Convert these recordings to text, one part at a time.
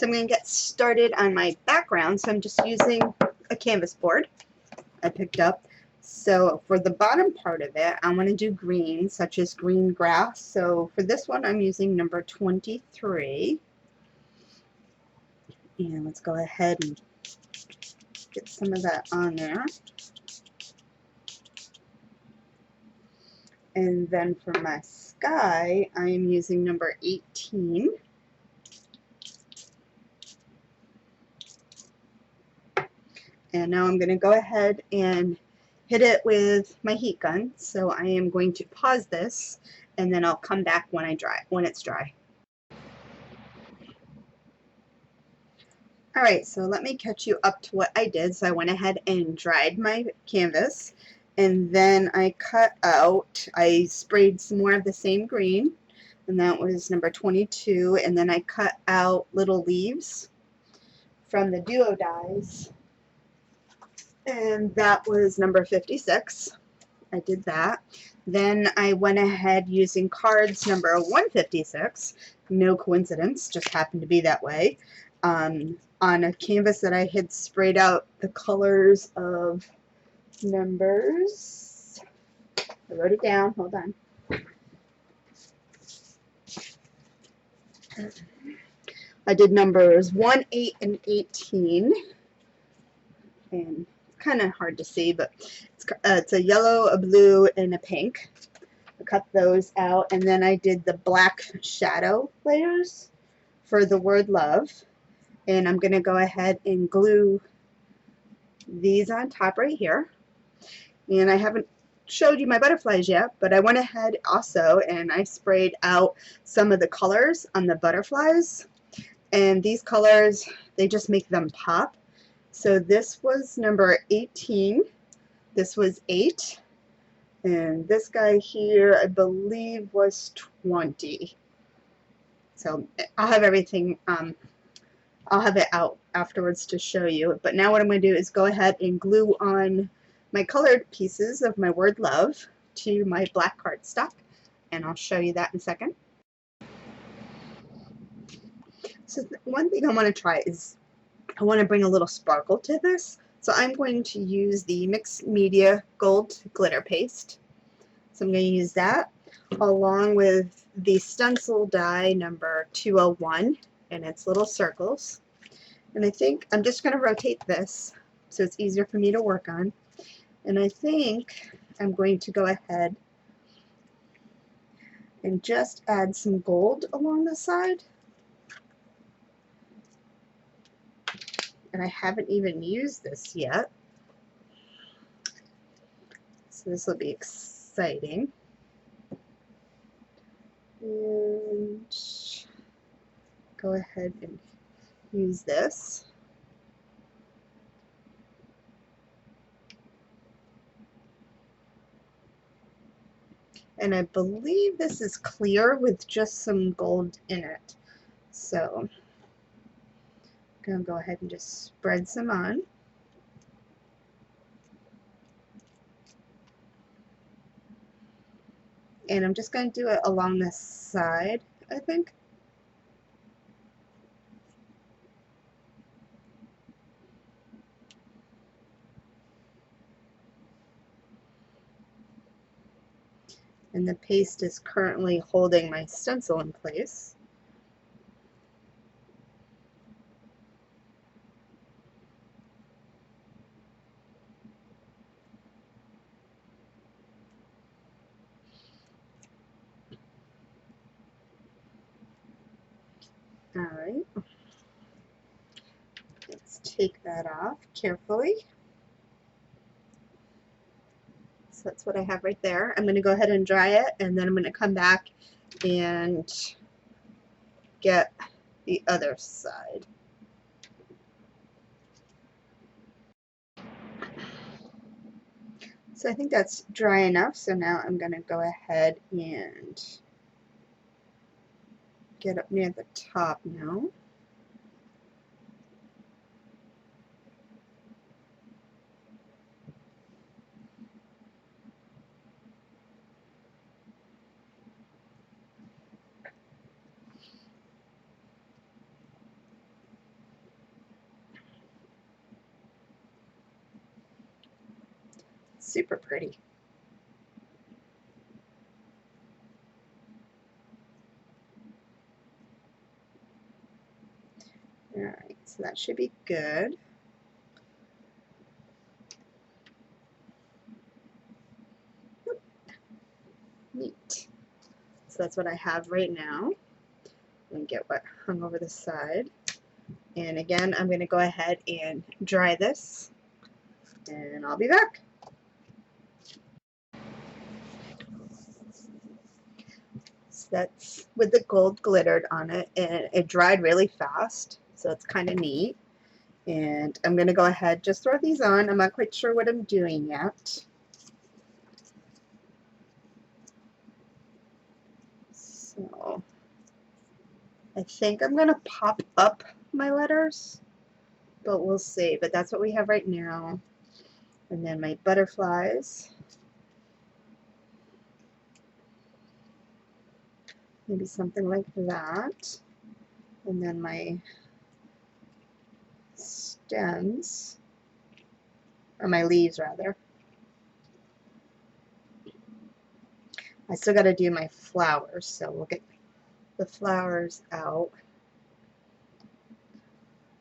So I'm going to get started on my background. So I'm just using a canvas board I picked up. So for the bottom part of it, I want to do green, such as green grass. So for this one, I'm using number 23. And let's go ahead and get some of that on there. And then for my sky, I am using number 18. And now I'm going to go ahead and hit it with my heat gun. So I am going to pause this, and then I'll come back when it's dry. Alright, so let me catch you up to what I did. So I went ahead and dried my canvas, and then I I sprayed some more of the same green, and that was number 22, and then I cut out little leaves from the duo dies, and that was number 56. I did that. Then I went ahead using cards number 156, no coincidence, just happened to be that way, on a canvas that I had sprayed out the colors of numbers. I wrote it down, hold on. I did numbers 1, 8, and 18. And it's kind of hard to see, but it's a yellow, a blue, and a pink. I cut those out, and then I did the black shadow layers for the word love. And I'm going to go ahead and glue these on top right here. And I haven't showed you my butterflies yet, but I went ahead also and I sprayed out some of the colors on the butterflies. And these colors, they just make them pop. So this was number 18. This was 8. And this guy here, I believe, was 20. So I'll have everything, I'll have it out afterwards to show you. But now what I'm going to do is go ahead and glue on my colored pieces of my word love to my black cardstock. And I'll show you that in a second. So one thing I want to try is I want to bring a little sparkle to this. So I'm going to use the Mixed Media Gold Glitter Paste. So I'm going to use that along with the stencil die number 201 and its little circles. And I think I'm just going to rotate this so it's easier for me to work on. And I think I'm going to go ahead and just add some gold along the side. And I haven't even used this yet. So this will be exciting. And go ahead and use this. And I believe this is clear with just some gold in it. So I'm going to go ahead and just spread some on. And I'm just going to do it along the side, I think. And the paste is currently holding my stencil in place. Alright, let's take that off carefully. So that's what I have right there. I'm going to go ahead and dry it, and then I'm going to come back and get the other side. So I think that's dry enough, so now I'm going to go ahead and get up near the top now. Super pretty. Alright, so that should be good. Neat. So that's what I have right now. And get what hung over the side. And again, I'm going to go ahead and dry this, and I'll be back. So that's with the gold glittered on it, and it dried really fast, so it's kind of neat. And I'm going to go ahead, just throw these on. I'm not quite sure what I'm doing yet. So I think I'm going to pop up my letters, but we'll see. But that's what we have right now. And then my butterflies. Maybe something like that. And then my stems, or my leaves rather. I still got to do my flowers, so we'll get the flowers out.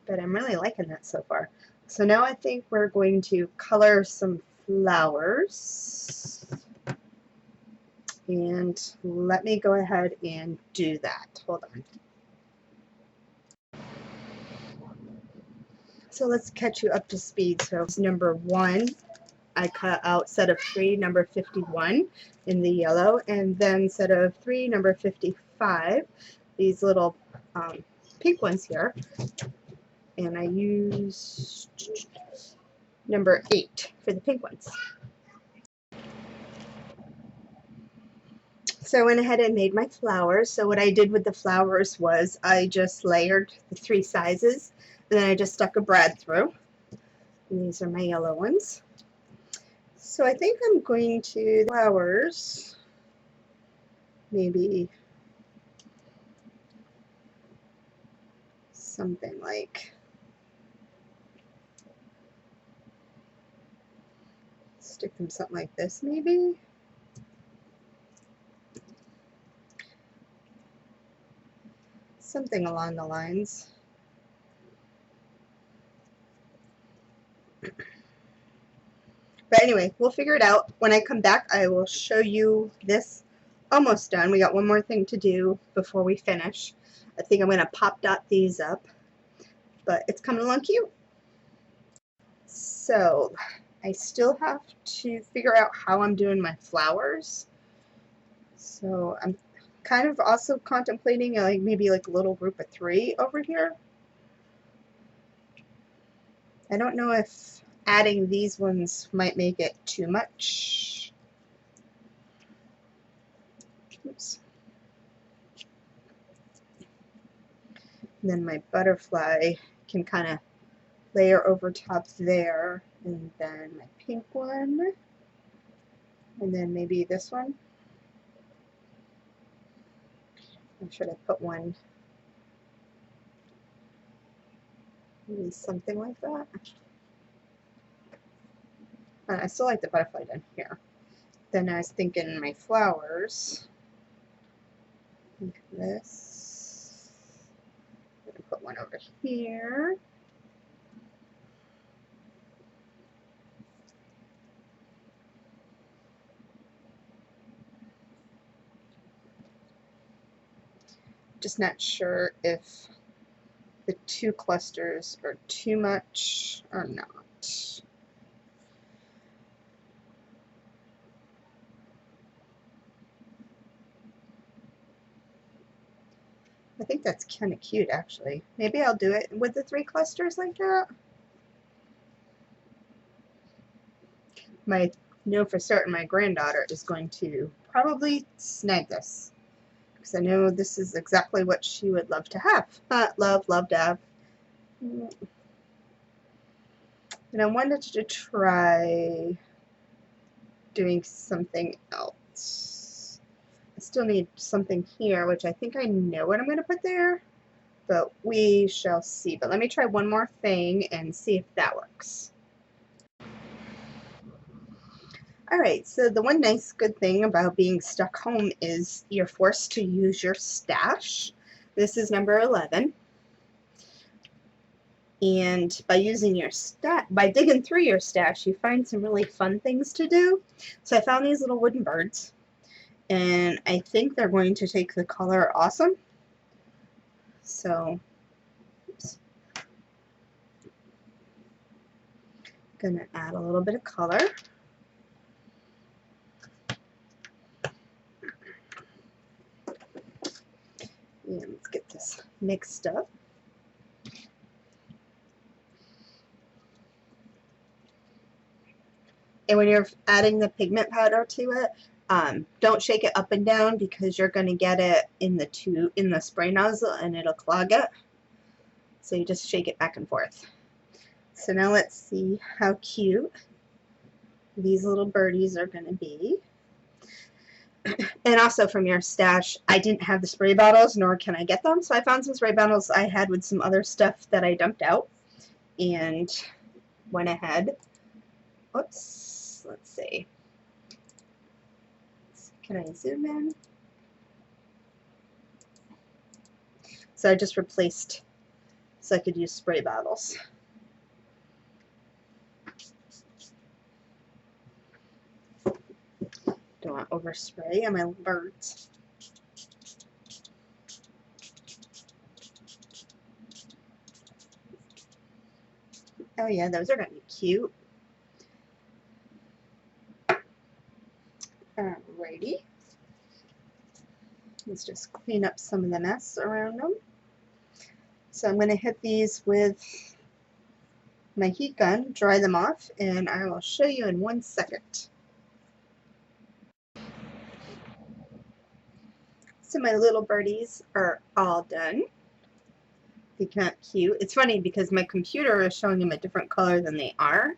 But I'm really liking that so far. So now I think we're going to color some flowers. And let me go ahead and do that. Hold on. So let's catch you up to speed. So number 1, I cut out set of 3, number 51 in the yellow, and then set of 3, number 55, these little pink ones here. And I used number 8 for the pink ones. So I went ahead and made my flowers. So what I did with the flowers was I just layered the 3 sizes, and then I just stuck a brad through. And these are my yellow ones. So I think I'm going to flowers, maybe something like, stick them something like this maybe. Something along the lines. But anyway, we'll figure it out. When I come back, I will show you this almost done. We got one more thing to do before we finish. I think I'm going to pop dot these up, but it's coming along cute. So I still have to figure out how I'm doing my flowers. So I'm kind of also contemplating maybe like a little group of 3 over here. I don't know if adding these ones might make it too much. Oops. And then my butterfly can kind of layer over top there, and then my pink one, and then maybe this one. Or should I put one, maybe something like that? I still like the butterfly down here. Then I was thinking my flowers, like this. I'm going to put one over here. Just not sure if the 2 clusters are too much or not. I think that's kind of cute actually. Maybe I'll do it with the 3 clusters like that. I know for certain my granddaughter is going to probably snag this, because I know this is exactly what she would love to have. Love to have. And I wanted to try doing something else. I still need something here, which I think I know what I'm going to put there, but we shall see. But let me try one more thing and see if that works. Alright, so the one nice good thing about being stuck home is you're forced to use your stash. This is number 11. And by using your by digging through your stash, you find some really fun things to do. So I found these little wooden birds, and I think they're going to take the color awesome. So, oops. Gonna add a little bit of color. And let's get this mixed up. And when you're adding the pigment powder to it, don't shake it up and down because you're going to get it in the spray nozzle and it'll clog it. So you just shake it back and forth. So now let's see how cute these little birdies are going to be. And also from your stash, I didn't have the spray bottles, nor can I get them. So I found some spray bottles I had with some other stuff that I dumped out and went ahead. Oops, let's see. Can I zoom in? So I just replaced so I could use spray bottles. Don't want overspray on my birds. Oh yeah, those are going to be cute. Alrighty. Let's just clean up some of the mess around them. So I'm going to hit these with my heat gun, dry them off, and I will show you in 1 second. So my little birdies are all done. They come out cute. It's funny because my computer is showing them a different color than they are.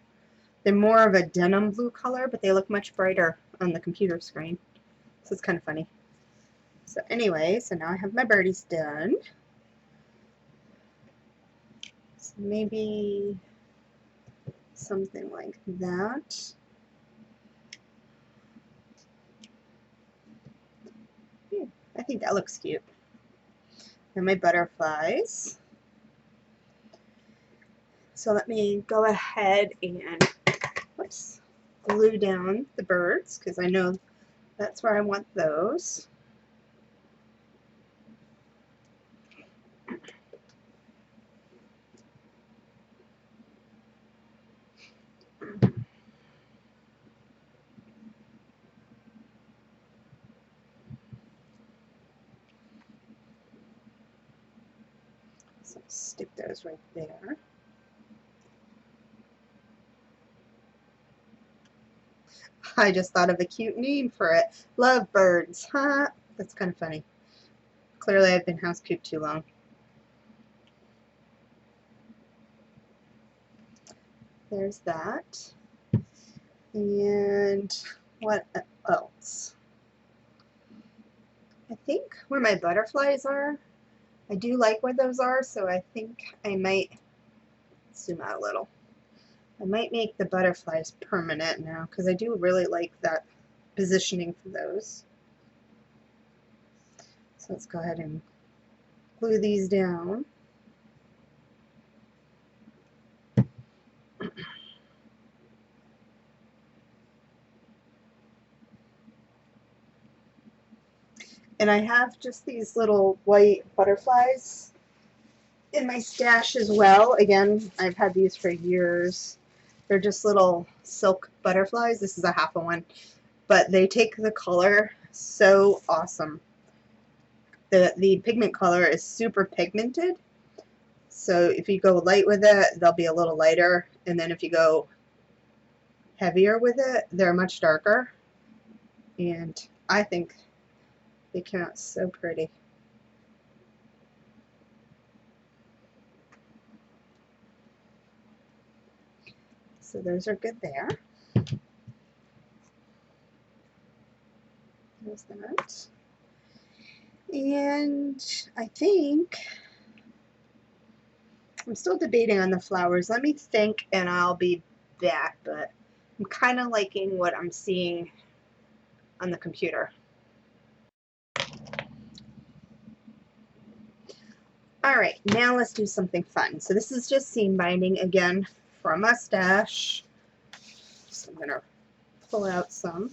They're more of a denim blue color, but they look much brighter on the computer screen. So it's kind of funny. So anyway, so now I have my birdies done. So maybe something like that. Yeah, I think that looks cute. And my butterflies. So let me go ahead and glue down the birds because I know that's where I want those. So stick those right there. I just thought of a cute name for it. Lovebirds, huh? That's kind of funny. Clearly I've been house cooped too long. There's that. And what else? I think where my butterflies are, I do like where those are, so I think I might zoom out a little. I might make the butterflies permanent now because I do really like that positioning for those. So let's go ahead and glue these down. And I have just these little white butterflies in my stash as well. Again, I've had these for years. They're just little silk butterflies. This is a half of one, but they take the color so awesome. The pigment color is super pigmented. So if you go light with it, they'll be a little lighter. And then if you go heavier with it, they're much darker. And I think they came out so pretty. So those are good there. There's that. And I think I'm still debating on the flowers. Let me think and I'll be back, but I'm kind of liking what I'm seeing on the computer. Alright, now let's do something fun. So this is just seam binding again from my stash. So I'm going to pull out some.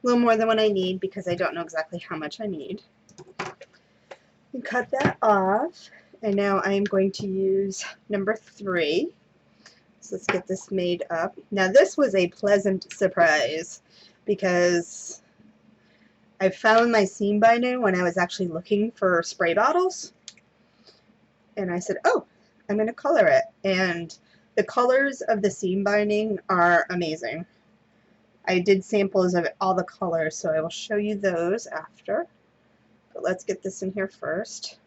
A little more than what I need because I don't know exactly how much I need. And cut that off. And now I'm going to use number 3. So let's get this made up. Now this was a pleasant surprise because I found my seam binding when I was actually looking for spray bottles. And I said, oh, I'm going to color it. And the colors of the seam binding are amazing. I did samples of all the colors, so I will show you those after. But let's get this in here first.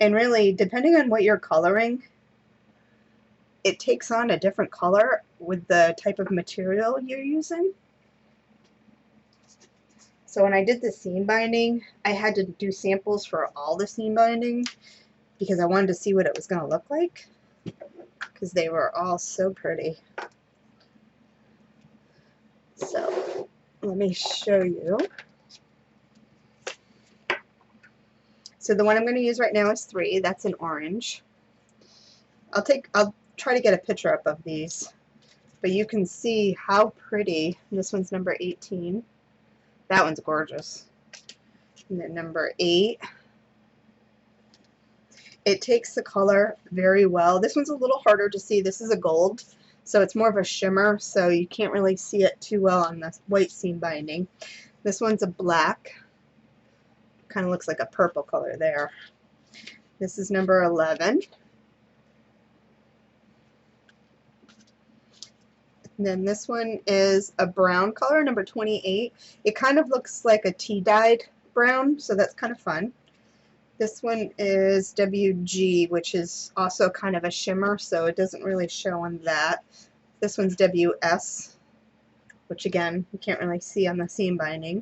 And really, depending on what you're coloring, it takes on a different color with the type of material you're using. So when I did the seam binding, I had to do samples for all the seam binding because I wanted to see what it was going to look like because they were all so pretty. So let me show you. So the one I'm going to use right now is 3. That's an orange. I'll try to get a picture up of these, but you can see how pretty. This one's number 18. That one's gorgeous. And then number 8. It takes the color very well. This one's a little harder to see. This is a gold, so it's more of a shimmer, so you can't really see it too well on the white seam binding. This one's a black. Kind of looks like a purple color there. This is number 11. And then this one is a brown color, number 28. It kind of looks like a tea-dyed brown, so that's kind of fun. This one is WG, which is also kind of a shimmer, so it doesn't really show on that. This one's WS, which again, you can't really see on the seam binding.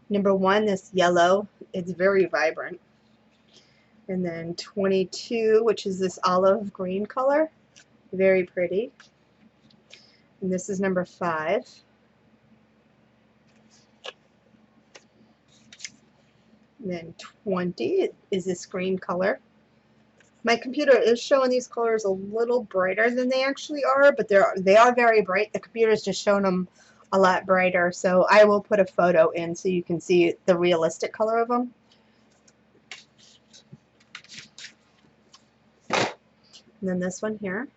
Number 1, this yellow, it's very vibrant. And then 22, which is this olive green color, very pretty. And this is number 5. And then 20 is this green color. My computer is showing these colors a little brighter than they actually are, but they are very bright. The computer's just showing them a lot brighter, so I will put a photo in so you can see the realistic color of them. And then this one here.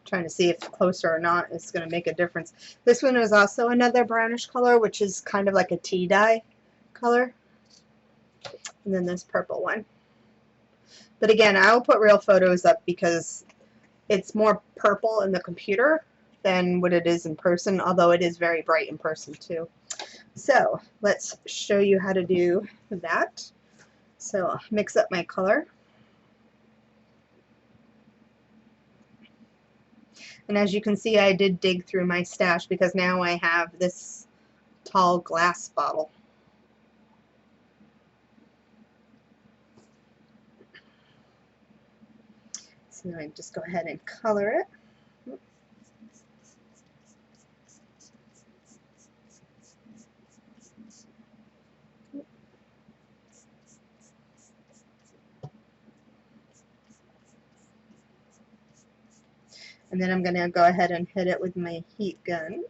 Trying to see if closer or not is going to make a difference. This one is also another brownish color, which is kind of like a tea dye color. And then this purple one. But again, I will put real photos up because it's more purple in the computer than what it is in person, although it is very bright in person too. So let's show you how to do that. So I'll mix up my color. And as you can see, I did dig through my stash because now I have this tall glass bottle. So now I just go ahead and color it. And then I'm going to go ahead and hit it with my heat gun.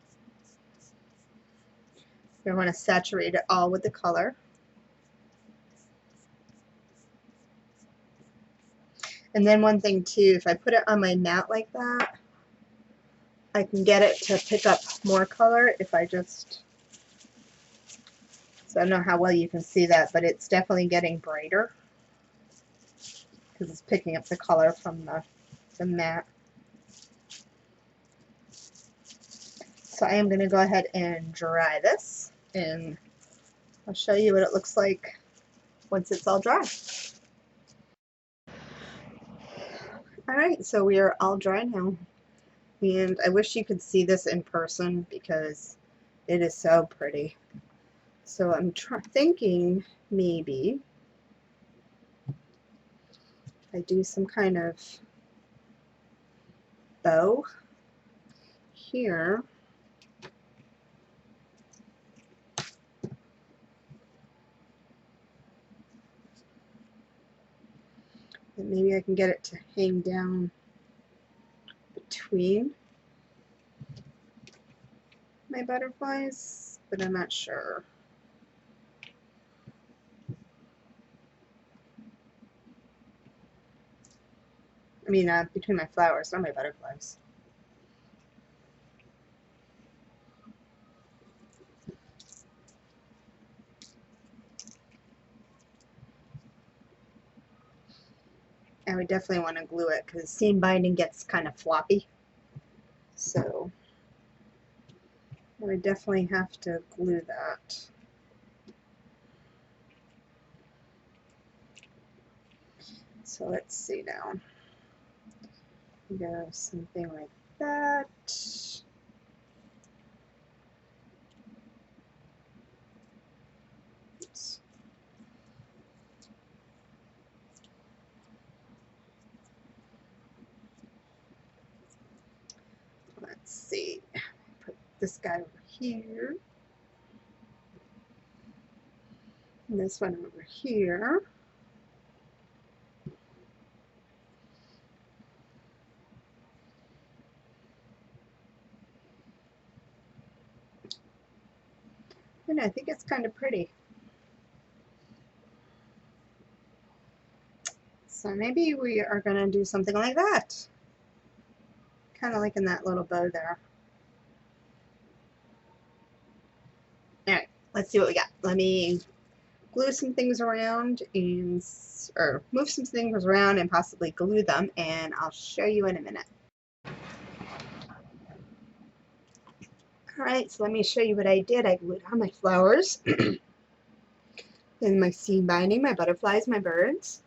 I want to saturate it all with the color. And then one thing too, if I put it on my mat like that, I can get it to pick up more color if I just, so I don't know how well you can see that, but it's definitely getting brighter because it's picking up the color from the mat. So I am going to go ahead and dry this, and I'll show you what it looks like once it's all dry. Alright, so we are all dry now, and I wish you could see this in person because it is so pretty. So I'm thinking maybe I do some kind of bow here. And maybe I can get it to hang down between my butterflies, but I'm not sure. I mean, between my flowers, not my butterflies. I would definitely want to glue it because seam binding gets kind of floppy. So I would definitely have to glue that. So let's see now. Go something like that. Oops. Let's see. Put this guy over here. And this one over here. And I think it's kind of pretty. So maybe we are going to do something like that. Kind of like in that little bow there. Alright, let's see what we got. Let me glue some things around and, or move some things around and possibly glue them, and I'll show you in a minute. Alright, so let me show you what I did. I glued on my flowers, then my seam binding, my butterflies, my birds.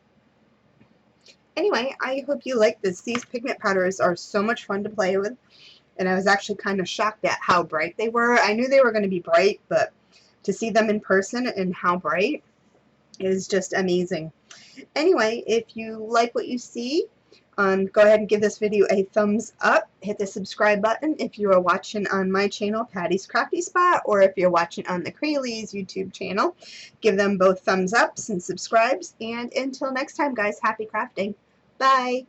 Anyway, I hope you like this. These pigment powders are so much fun to play with, and I was actually kind of shocked at how bright they were. I knew they were going to be bright, but to see them in person and how bright is just amazing. Anyway, if you like what you see, go ahead and give this video a thumbs up. Hit the subscribe button if you are watching on my channel, Patty's Crafty Spot, or if you're watching on the Crealies YouTube channel. Give them both thumbs ups and subscribes. And until next time, guys, happy crafting. Bye.